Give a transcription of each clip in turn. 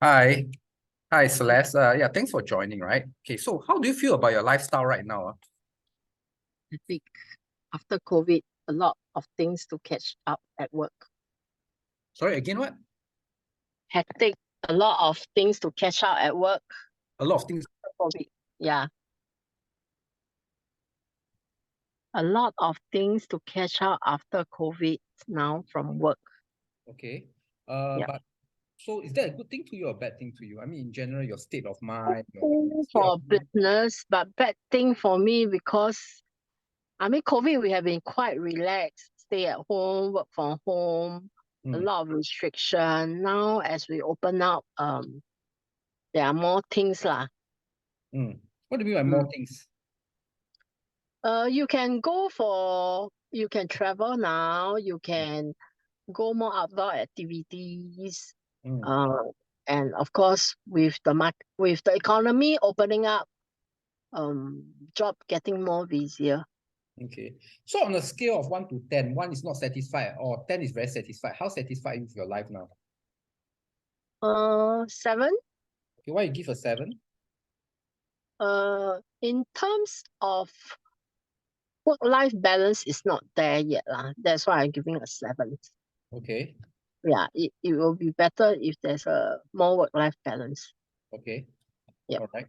Hi. Hi, Celeste. Yeah, thanks for joining, right? Okay, so how do you feel about your lifestyle right now? I think after COVID, a lot of things to catch up at work. Sorry, again, what? Hectic, a lot of things to catch up at work. A lot of things. COVID. Yeah, a lot of things to catch up after COVID now from work. Okay. Yeah. But so is that a good thing to you or a bad thing to you? I mean, in general, your state of Good mind, your thing state of for mind. business, but bad thing for me because COVID we have been quite relaxed, stay at home, work from home, a Mm, lot of restriction. Now as we open up, there are more things lah. mm. What do you mean by more Mm. things? You can travel now, you can go more outdoor activities. Mm, Uh, and of course, with the economy opening up, job getting more busier. okay. So on a scale of 1 to 10, 1 is not satisfied or 10 is very satisfied. How satisfied are you with your life now? 7. Okay, why you give a 7? In terms of work-life balance is not there yet lah. That's why I'm giving a 7. Okay, Yeah, it will be better if there's a more work-life balance. okay, Yeah. all right.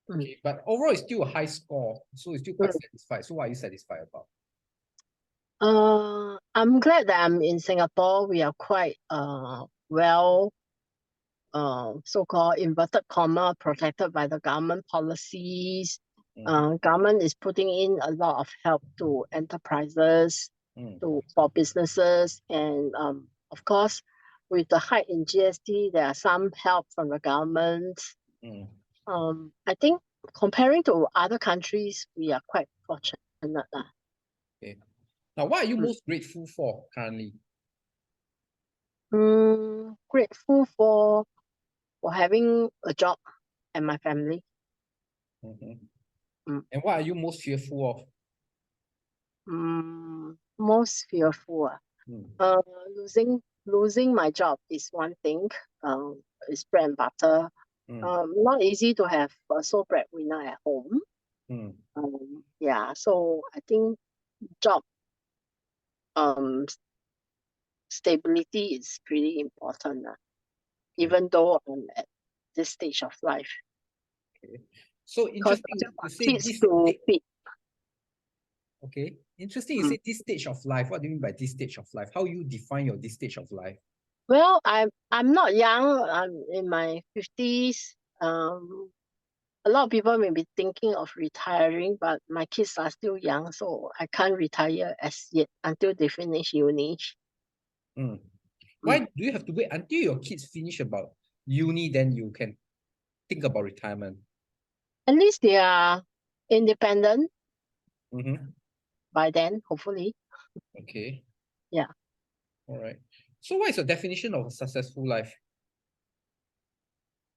Mm. Okay, but overall it's still a high score, so it's still quite Mm. satisfied. So what are you satisfied about? I'm glad that I'm in Singapore. We are quite well so-called inverted comma protected by the government policies. Mm, Government is putting in a lot of help to enterprises, mm, for businesses, and of course, with the hike in GST, there are some help from the government. mm. I think comparing to other countries, we are quite fortunate lah. Okay. Now, what are you Mm. most grateful for currently? Grateful for having a job and my family. Mhm. Mm. And what are you most fearful of? Most fearful. Mm, Uh, losing my job is one thing. It's bread and butter. mm, Not easy to have a sole breadwinner at home. mm, Yeah, so I think job um stability is pretty important, okay, even though I'm at this stage of life. okay. So Because I interesting still you got say kids this to stage. feed. Okay. Interesting you Mm. say this stage of life. What do you mean by this stage of life? How you define your this stage of life? Well, I'm not young. I'm in my 50s. A lot of people may be thinking of retiring, but my kids are still young, so I can't retire as yet until they finish uni. Mm. Why Mm. do you have to wait until your kids finish about uni, then you can think about retirement? At least they are independent Mm-hmm. by then, hopefully. Okay. Yeah. All right. So what is your definition of a successful life?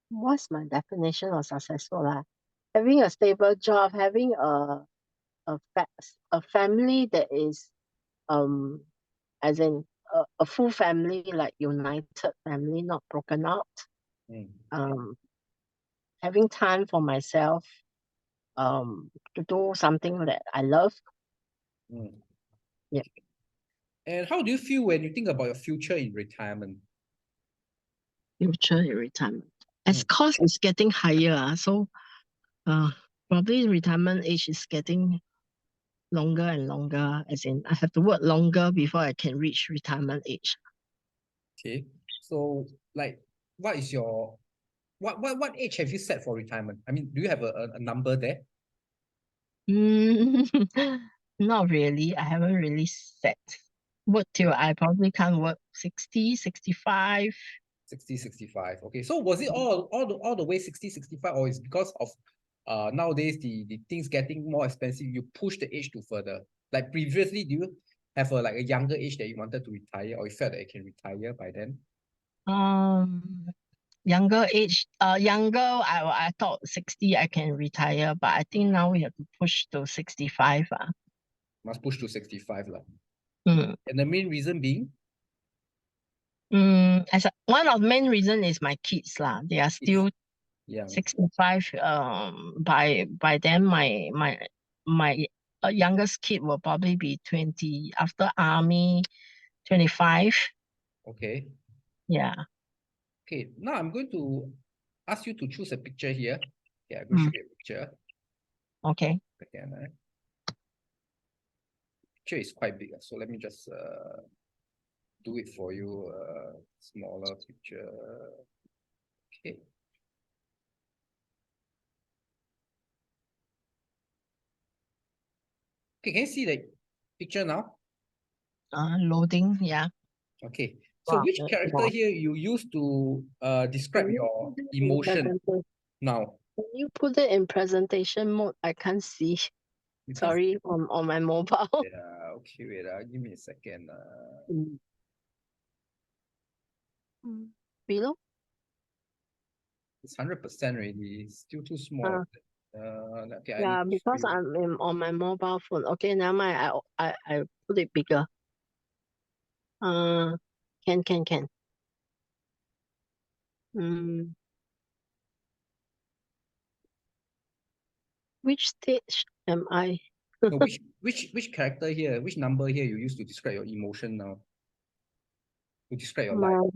What's my definition of successful life? Having a stable job, having a, fa- a family that is um as in a full family, like united family, not broken out. Mm, Um, Having time for myself, to do something that I love. mm. Yeah. And how do you feel when you think about your future in retirement? Future in retirement. As Mm. cost is getting higher, so uh, probably retirement age is getting longer and longer. As in, I have to work longer before I can reach retirement age. Okay. So, like, what is your what age have you set for retirement? I mean, do you have a number there? Mm, not really. I haven't really set. Work till I probably can't work 60, 65. 60, 65. Okay. So was it all the way 60, 65, or is because of nowadays the things getting more expensive, you push the age to further? Like previously, do you have a younger age that you wanted to retire, or you felt that you can retire by then? Um, younger, I thought 60 I can retire, but I think now we have to push to 65. Must push to 65 lah. Mm. And the main reason being, One of the main reason is my kids lah. They are still Young. 65. By then my youngest kid will probably be 20 after army, 25. Okay. Yeah. Okay. Now I'm going to ask you to choose a picture here. Yeah, I'm going to show you a picture. Okay. Again, picture is quite big, so let me just do it for you. Smaller picture. Okay. Okay, can you see the picture now? Loading. Yeah. Okay. So Wow, which that's character small. here you use to describe Can you your put it in emotion presentation- now? Can you put it in presentation mode? I can't see. Because Sorry, on my mobile. yeah, okay, wait, give me a second. Below? It's 100% already. It's still too small. Okay, I need Yeah, to because show you. I'm on my mobile phone. Okay, never mind. I put it bigger. Can. Which stage am I? No, which character here, which number here you use to describe your emotion now? To describe your life.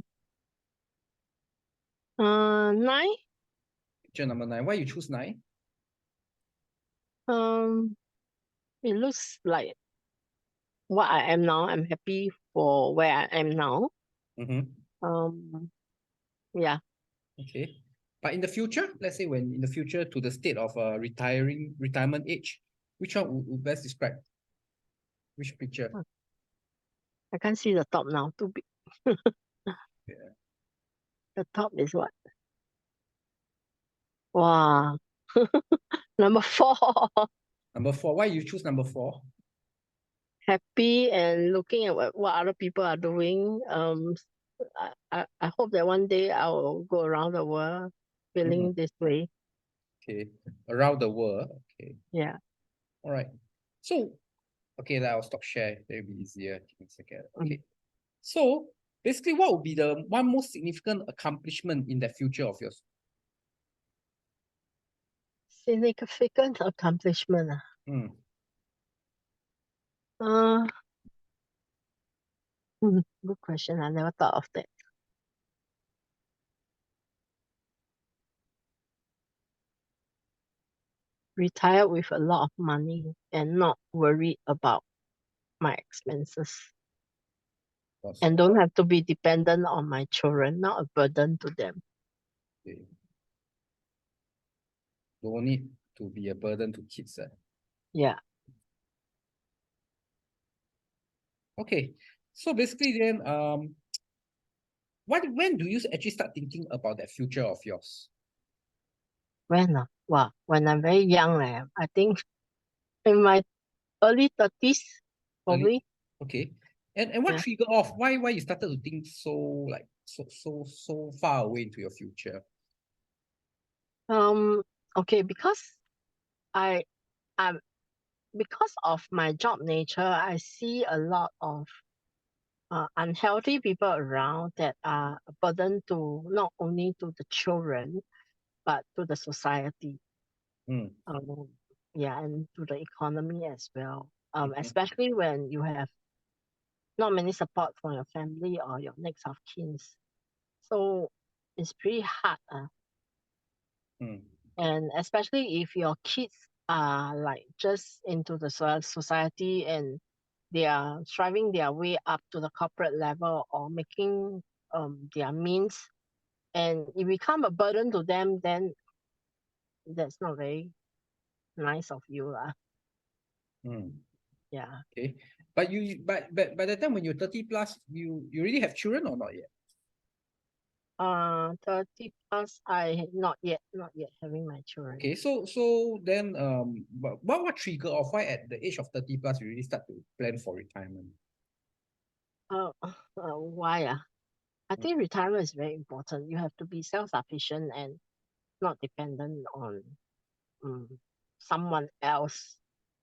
9. Picture number 9. Why you choose 9? It looks like what I am now. I'm happy for where I am now. Yeah. Okay. But in the future, let's say when in the future to the state of retirement age, which one would best describe? Which picture? I can't see the top now. Too big. Yeah. The top is what? Wow. Number 4. Number 4. Why you choose number 4? Happy and looking at what other people are doing. I hope that one day I will go around the world feeling this way. Okay. Around the world. Okay. Yeah. All right. So, okay, that I'll stop share. It'll be easier. Give me a second. Okay. So, basically, what would be the one most significant accomplishment in the future of yours? Significant accomplishment. Good question. I never thought of that. Retire with a lot of money and not worried about my expenses. And don't have to be dependent on my children, not a burden to them. Okay. Don't need to be a burden to kids. Yeah. Okay. So basically then, when do you actually start thinking about that future of yours? When? Wow. When I'm very young, I think in my early 30s, probably. Okay. And what trigger off? Why you started to think so like so far away into your future? Okay, because because of my job nature, I see a lot of unhealthy people around that are a burden to not only to the children, but to the society. And to the economy as well. Especially when you have not many support from your family or your next of kin. So it's pretty hard. And especially if your kids are like just into the society and they are striving their way up to the corporate level or making their means, and it become a burden to them, then that's not very nice of you. Yeah. Okay. But by the time when you're 30 plus, you already have children or not yet? 30 plus, I not yet having my children. Okay, so then what trigger of why at the age of 30 plus you really start to plan for retirement? Why? I think retirement is very important. You have to be self-sufficient and not dependent on someone else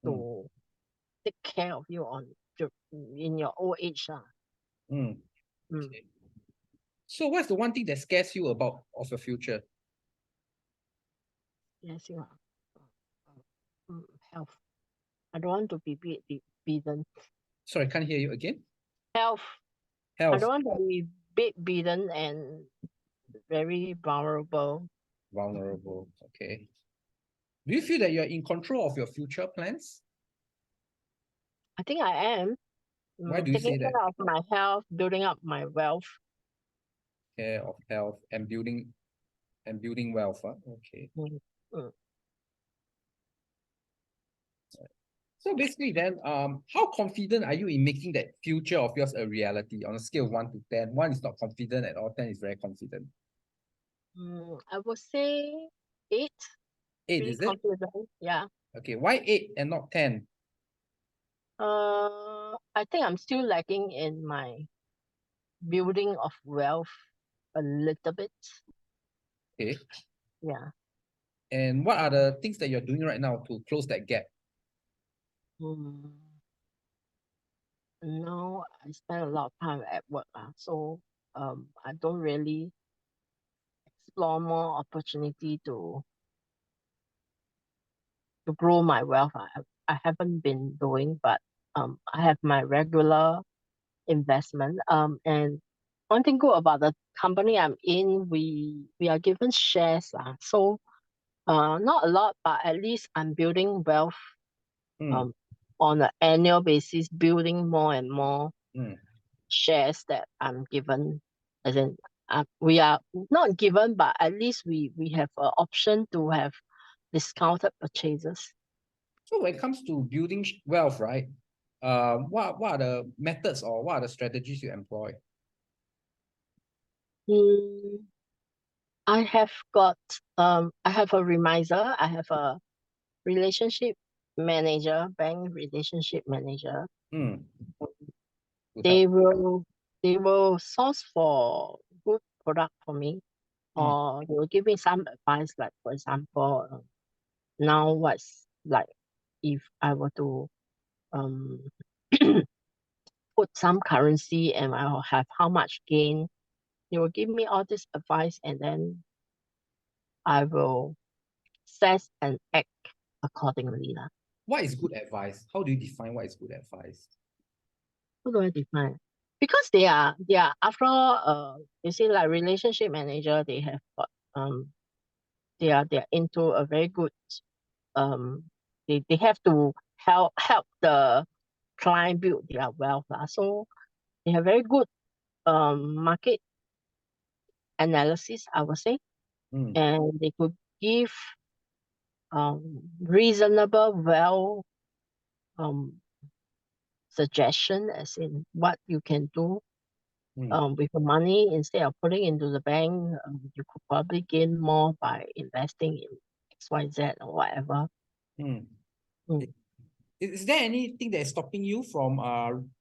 to take care of you in your old age. Okay. So what's the one thing that scares you about of your future? Yes, you are. Health. I don't want to be bedridden. Sorry, I can't hear you again. Health. I Health, don't want to be bedridden and very vulnerable. vulnerable. Okay. Do you feel that you're in control of your future plans? I think I am Why do you taking say that? care of my health, building up my wealth. Care of health and building wealth. Huh? Okay. Mm, mm. So basically then, how confident are you in making that future of yours a reality on a scale of 1 to 10? 1 is not confident at all, 10 is very confident. I would say 8. 8, Pretty is it? confident. Yeah. Okay, why 8 and not 10? I think I'm still lacking in my building of wealth a little bit. Okay. Yeah. And what are the things that you're doing right now to close that gap? Mm. Now I spend a lot of time at work, so I don't really explore more opportunity to grow my wealth. I haven't been doing, but I have my regular investment. And one thing good about the company I'm in, we are given shares. So not a lot, but at least I'm building wealth Hmm. um on an annual basis, building more and more Hmm. shares that I'm given. As in, we are not given, but at least we have an option to have discounted purchases. So when it comes to building wealth, right? What are the methods or what are the strategies you employ? Mm, I have got I have a reminder. I have a relationship manager, bank relationship manager. Hmm. To help. They will they will source for good product for me, Hmm. or they will give me some advice. Like for example, now what's like if I were to um put some currency and I will have how much gain. They will give me all this advice, and then I will assess and act accordingly. What is good advice? How do you define what is good advice? How do I define? Because they are after all, you see, like relationship manager, they have got they are into a very good um they have to help the client build their wealth. So they have very good market analysis, I would say, Hmm. and they could give reasonable um suggestion, as in what you can do Hmm. with the money. Instead of putting into the bank, you could probably gain more by investing in XYZ or whatever. Hmm. Mm. Is there anything that is stopping you from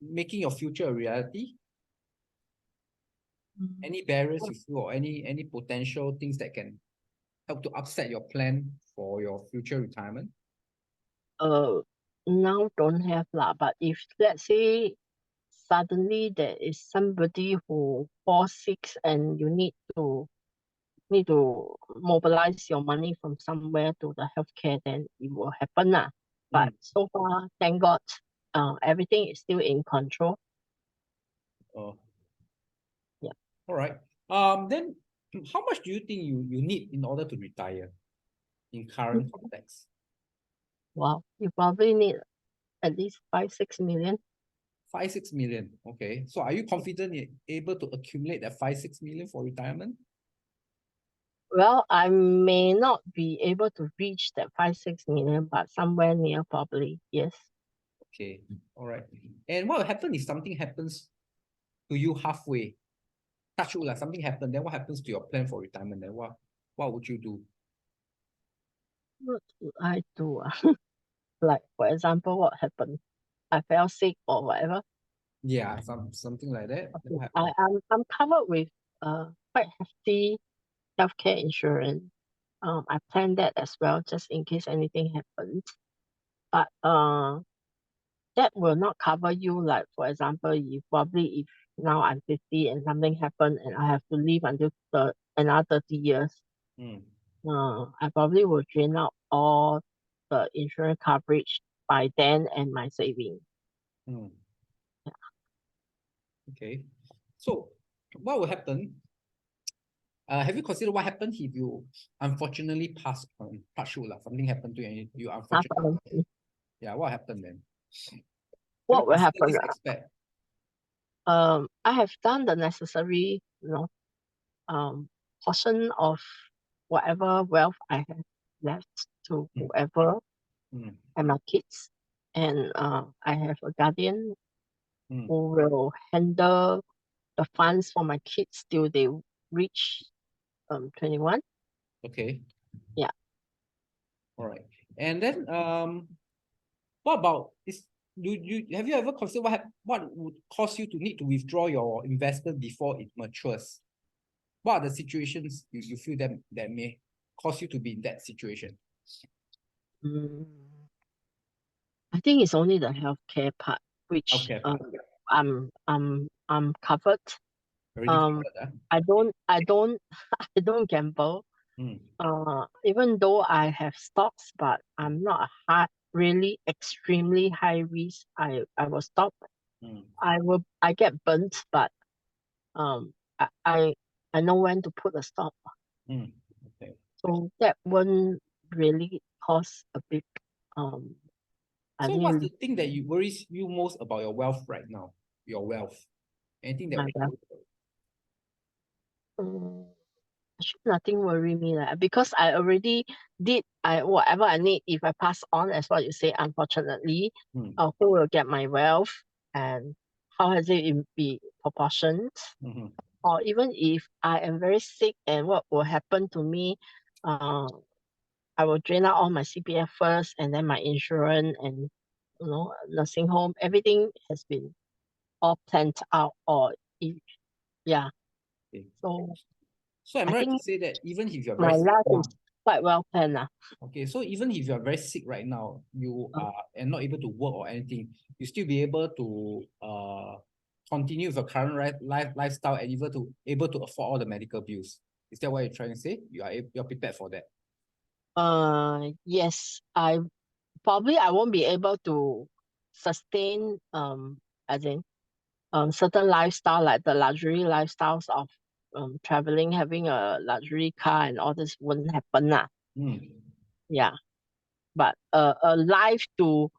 making your future a reality? Mm. Any barriers you feel or any potential things that can help to upset your plan for your future retirement? Uh, Now don't have lah. But if let's say suddenly there is somebody who falls sick and you need to mobilize your money from somewhere to the healthcare, then it will happen lah. Hmm. But so far, thank God, everything is still in control. Oh, Yeah. all right. Then how much do you think you need in order to retire in current context? Wow, you probably need at least 5-6 million. 5-6 million. Okay. So are you confident you're able to accumulate that 5-6 million for retirement? Well, I may not be able to reach that 5-6 million, but somewhere near probably, yes. Okay. All right. And what will happen if something happens to you halfway? Touch wood, like something happened, then what happens to your plan for retirement? Then what would you do? What do I do? Like, for example, what happened? I fell sick or whatever. Yeah, something like that. Then Okay. what happened? I'm covered with quite hefty healthcare insurance. I plan that as well, just in case anything happens. But that will not cover you. Like for example, if now I'm 50 and something happened and I have to live until another 30 years, Mm. I probably will drain out all the insurance coverage by then and my saving. Mm. Okay. So what will happen? Have you considered what happened if you unfortunately pass on, touch wood, something happened to you and you unfortunately, yeah, what happened then? Have you What will considered happen? this aspect? I have done the necessary, portion of whatever wealth I have left to Mm. whoever Mm. and my kids. And I have a guardian Mm. who will handle the funds for my kids till they reach 21. Okay. Yeah. All right. And then what about this? Have you ever considered what would cause you to need to withdraw your investment before it matures? What are the situations you feel that may cause you to be in that situation? Mm, I think it's only the healthcare part which Healthcare part. I'm covered. Already covered, I don't I don't gamble. Mm. Even though I have stocks, but I'm not a really extremely high risk. I will stop. Mm. I get burnt, but um I I, I know when to put a stop. Mm. Okay. So that won't really cause a big um I So what's the think thing that you worries you most about your wealth right now? Your wealth. Anything that my bad. Actually nothing worry me lah because I already did whatever I need if I pass on as what you say, unfortunately. Mm. Who will get my wealth and how has it be proportioned? Mm-hmm. Or even if I am very sick and what will happen to me, uh, I will drain out all my CPF first and then my insurance and nursing home. Everything has been all planned out or if, yeah. Okay. So So I'm I right to think say that even if you're very my sick life now, is quite well planned. okay, so even if you're very sick right now, you are and not able to work or anything, you still be able to continue with your current lifestyle and able to afford all the medical bills. Is that what you're trying to say? You're prepared for that. Yes, I won't be able to sustain as in certain lifestyle like the luxury lifestyles of traveling, having a luxury car and all this won't happen lah. Mm. Yeah. But a life to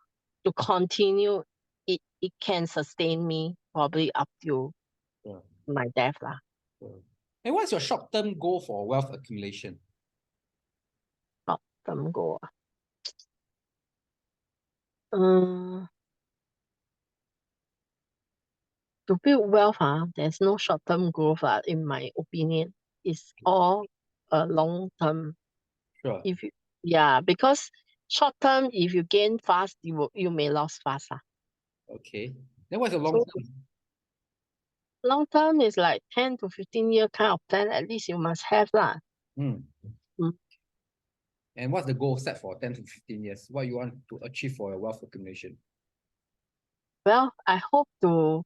continue it can sustain me probably up to Sure, my death lah. sure. And what's your short-term goal for wealth accumulation? Short term goal. Uh, to build wealth, there's no short term growth, in my opinion. It's all long term. Sure. If you, yeah, because short term, if you gain fast, you may lose fast. Okay. Then what's the long So term? long term is like 10 to 15-year kind of plan. At least you must have lah. Mm. Mm. And what's the goal set for 10 to 15 years? What you want to achieve for your wealth accumulation? Well, I hope to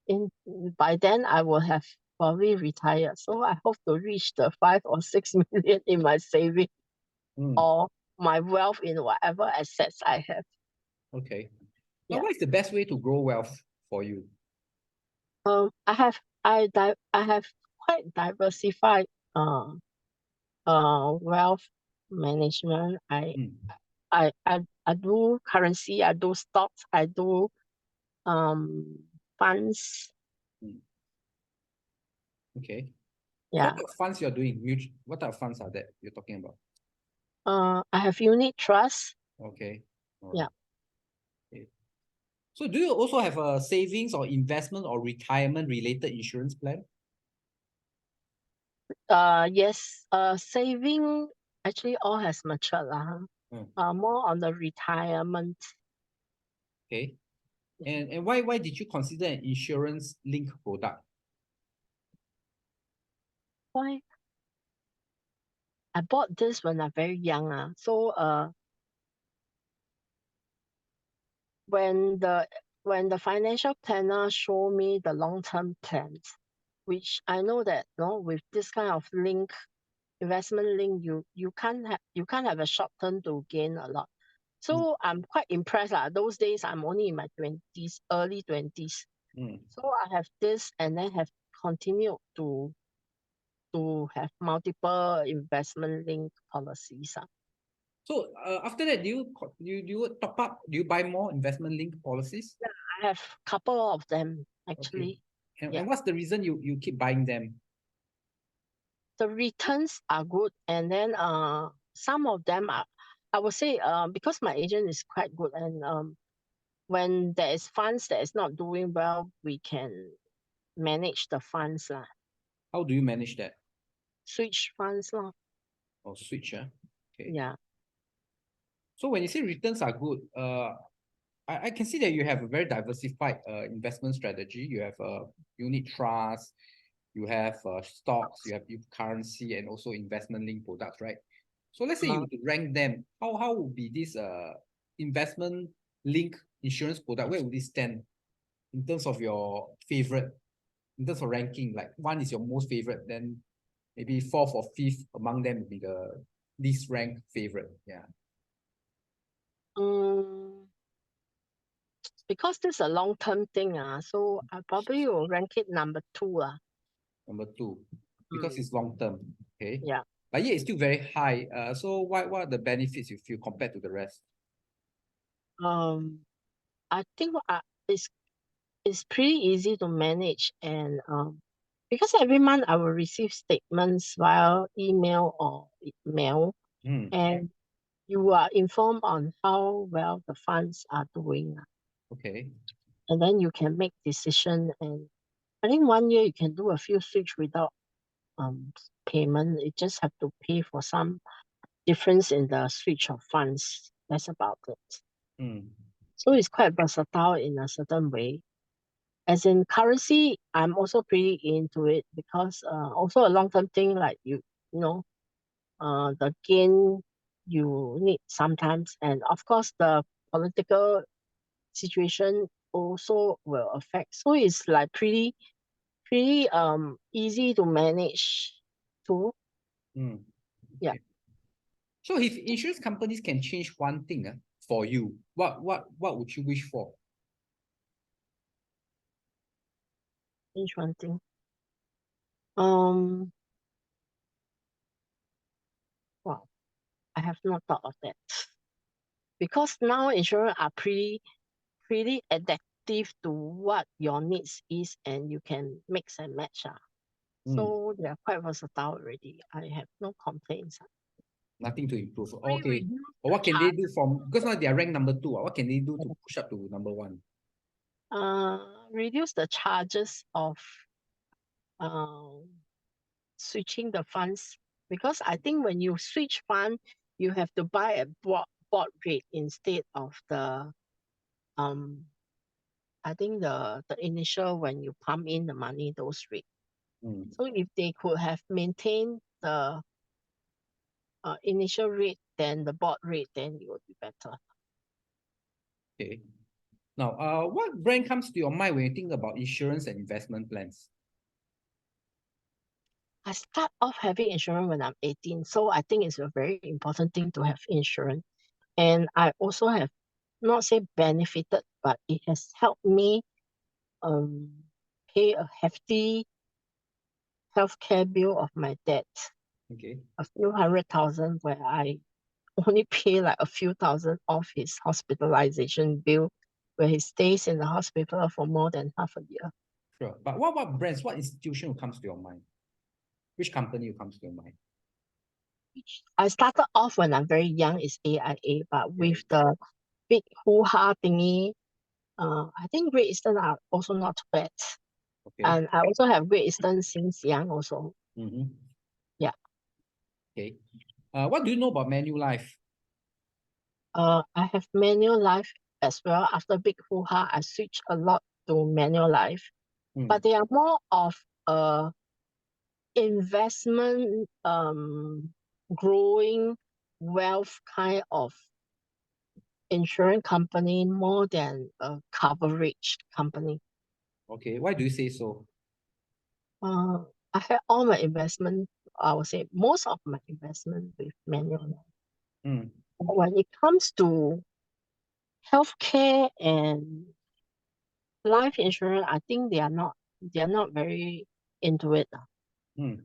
in by then I will have probably retired. So I hope to reach the 5 or 6 million in my saving Mm. or my wealth in whatever assets I have. Okay. Now, Yeah. what is the best way to grow wealth for you? I have quite diversified uh wealth management. Mm. I do currency, I do stocks, I do um funds. Mm. Okay. So what Yeah. type of funds you're doing? What type of funds are that you're talking about? I have unit trust. Okay. All Yeah. right. Okay. So do you also have a savings or investment or retirement related insurance plan? Yes. Saving actually all has matured lah. Mm. More on the retirement. Okay. And why did you consider an insurance linked product? Why? I bought this when I'm very young. So when the financial planner show me the long-term plans, which I know that with this kind of investment link, you can't have a short term to gain a lot. So I'm quite impressed. Those days I'm only in my 20s, early 20s. So I have this and then have continued to have multiple investment link policies. So after that, do you top up? Do you buy more investment link policies? Yeah, I have a couple of them Okay. actually. And what's the reason you keep buying them? The returns are good, and then some of them are, I would say, because my agent is quite good, and when there is funds that is not doing well, we can manage the funds lah. How do you manage that? Switch funds lah. Or switch, okay. Yeah. So when you say returns are good, I can see that you have a very diversified investment strategy. You have a unit trust, you have stocks, you have currency, and also investment link products, right? So let's say you rank them. How would be this investment link insurance product? Where would this stand in terms of your favorite? In terms of ranking, like one is your most favorite, then maybe fourth or fifth among them would be the least ranked favorite. Yeah. Because this is a long-term thing, so I probably will rank it number 2. Number 2, because it's long term. Okay. Yeah. But yeah, it's still very high. So what are the benefits you feel compared to the rest? I think it's pretty easy to manage, and because every month I will receive statements via email or mail, and you are informed on how well the funds are doing. Okay. And then you can make decision, and I think 1 year you can do a few switch without payment. You just have to pay for some difference in the switch of funds. That's about it. So it's quite versatile in a certain way. As in currency, I'm also pretty into it because also a long-term thing, like the gain you need sometimes, and of course the political situation also will affect. So it's like pretty easy to manage too. Yeah. So if insurance companies can change one thing for you, what would you wish for? Change one thing. Wow, I have not thought of that. Because now insurance are pretty adaptive to what your needs is, and you can mix and match. So they are quite versatile already. I have no complaints. Nothing to improve. Okay. But what can they do because now they are ranked number 2. What can they do to push up to number 1? Reduce the charges of switching the funds, because I think when you switch fund, you have to buy a board rate instead of the I think the initial when you pump in the money, those rate. So if they could have maintained the initial rate than the board rate, then it would be better. Okay. Now, what brand comes to your mind when you think about insurance and investment plans? I start off having insurance when I'm 18, so I think it's a very important thing to have insurance. And I also have not say benefited, but it has helped me pay a hefty healthcare bill of my dad. Okay. A few 100,000, where I only pay like a few thousand off his hospitalization bill, where he stays in the hospital for more than half a year. Sure. But what brands, what institution comes to your mind? Which company comes to your mind? I started off when I'm very young is AIA, but with the big hoo-ha thingy, I think Great Eastern are also not too bad. Okay. And I also have Great Eastern since young also. Yeah. Okay. What do you know about Manulife? I have Manulife as well. After big hoo-ha, I switched a lot to Manulife. But they are more of investment, growing wealth kind of insurance company more than a coverage company. Okay, why do you say so? I had all my investment, I would say most of my investment with Manulife. Mm. When it comes to healthcare and life insurance, I think they are not very into it. Mm.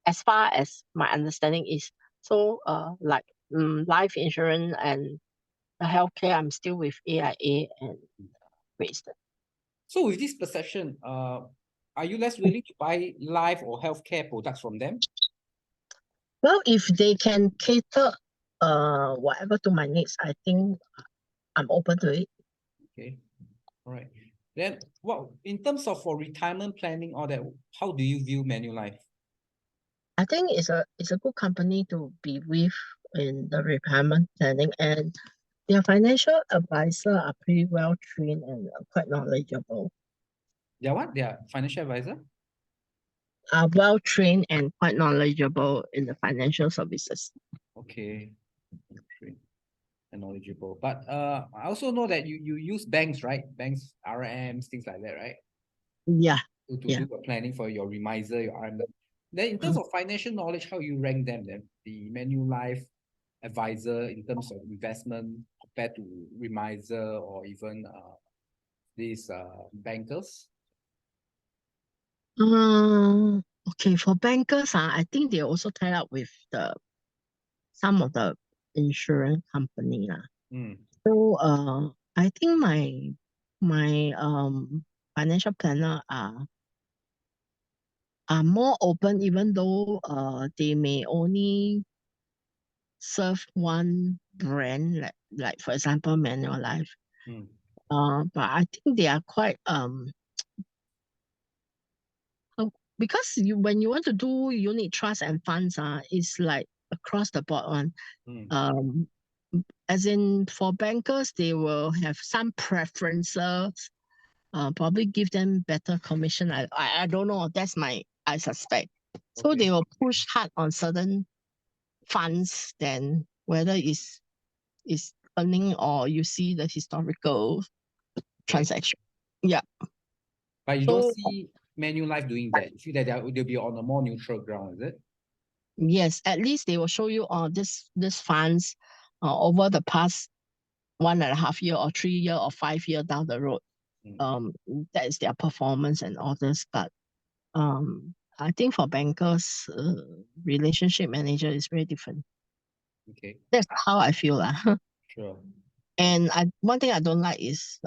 As far as my understanding is. So like life insurance and the healthcare, I'm still with AIA and Wasted. So with this perception, are you less willing to buy life or healthcare products from them? Well, if they can cater whatever to my needs, I think I'm open to it. Okay, all right. Then, well, in terms of for retirement planning, all that, how do you view Manulife? I think it's a good company to be with in the retirement planning, and their financial advisor are pretty well trained and quite knowledgeable. They're what? They're financial advisor? Are well trained and quite knowledgeable in the financial services. Okay, trained and knowledgeable. But I also know that you use banks, right? Banks, RMs, things like that, right? Yeah, To yeah. do a planning for your remiser, your RM. Then in terms of financial knowledge, how you rank them then? The Manulife advisor in terms of investment compared to remiser or even these bankers? Okay, for bankers, I think they also tie up with some of the insurance company. Mm. So I think my financial planner are more open, even though they may only serve one brand, like for example Manulife. Mm. But I think they are quite because when you want to do unit trust and funds, it's like across the board one. Mm. Um, as in for bankers, they will have some preferences. Probably give them better commission. I don't know. I suspect. So Okay. they will push hard on certain funds than whether it's earning or you see the historical Okay. transaction. Yeah. But you don't So see Manulife doing that. You see that they'll be on a more neutral ground, is it? yes, at least they will show you this funds over the past 1.5 year or 3 year or 5 year down the road. Mm. That is their performance and all this. But I think for bankers, relationship manager is very different. Okay. That's how I feel lah. Sure. And one thing I don't like is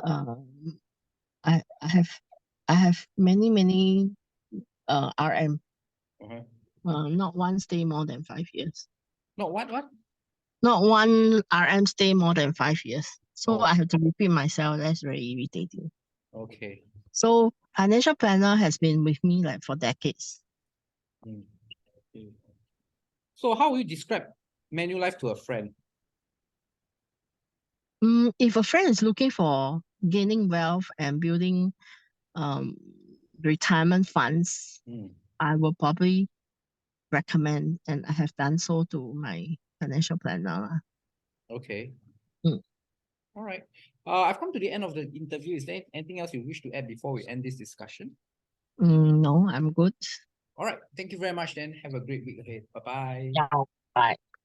I have many RM. Uh-huh. Not one stay more than 5 years. No, what? Not one RM stay more than 5 years. So Oh, I have to repeat myself. That's very irritating. okay. So financial planner has been with me like for decades. Mm. Okay. So how will you describe Manulife to a friend? If a friend is looking for gaining wealth and building um, retirement funds, Mm. I will probably recommend, and I have done so to my financial planner. Okay. Mm. All right. I've come to the end of the interview. Is there anything else you wish to add before we end this discussion? No, I'm good. All right. Thank you very much then. Have a great week ahead. Bye-bye. Yeah, bye.